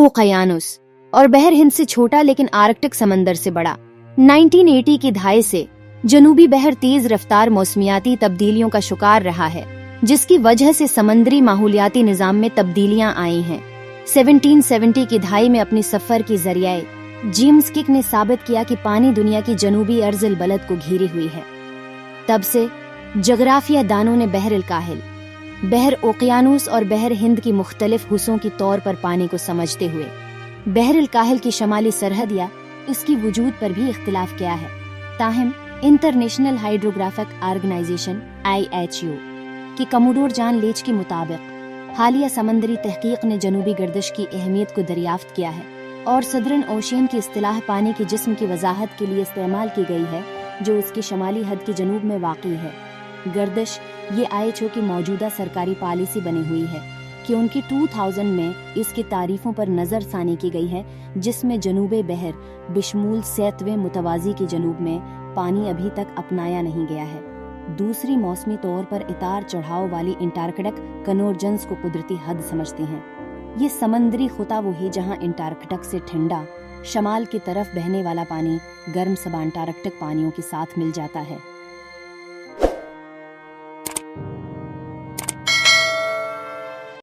ओकियानुस और बहर हिंद से छोटा लेकिन आर्कटिक समंदर से बड़ा। 1980 की दहाई से जनूबी बहर तेज रफ्तार मौसमियाती तब्दीलियों का शिकार रहा है, जिसकी वजह से समंदरी माहौलियाती निज़ाम में तब्दीलियां आई हैं। 1770 की दहाई में अपनी सफर की जरिए जेम्स कुक ने साबित किया कि पानी दुनिया की जनूबी अर्ज़िल बलद को घिरी हुई है। तब से जगराफिया दानों ने बहर काहिल, बहर ओकियानुस और बहर हिंद की मुख्तलिफ हिस्सों की तौर पर पानी को समझते हुए बहर काहिल की शमाली सरहद या इसकी वजूद पर भी इख्तिलाफ किया है। ताहम इंटरनेशनल हाइड्रोग्राफिक ऑर्गेनाइजेशन IHU की कमोडोर जॉन लेच के मुताबिक हालिया समंदरी तहकीक ने जनूबी गर्दिश की अहमियत को दरियाफ्त किया है और सदरन ओशियन की इस्तिलाह पानी के जिस्म की वजाहत के लिए इस्तेमाल की गई है जो उसकी शमाली हद के जनूब में वाक़ई है। गर्दिश ये IHO की मौजूदा सरकारी पॉलिसी बनी हुई है कि उनकी 2000 में इसकी तारीफों पर नज़रसानी की गई है, जिसमें जनूबे बहर बिशमूल सैतवें मुतवाज़ी के जनूब में पानी अभी तक अपनाया नहीं गया है। दूसरी मौसमी तौर पर इतार चढ़ाव वाली अंटार्कटिक कन्वर्जेंस को कुदरती हद समझते हैं। ये समंदरी खुता वो है जहाँ अंटार्कटिक से ठंडा शमाल की तरफ बहने वाला पानी गर्म सब अंटार्कटिक पानियों के साथ मिल जाता है।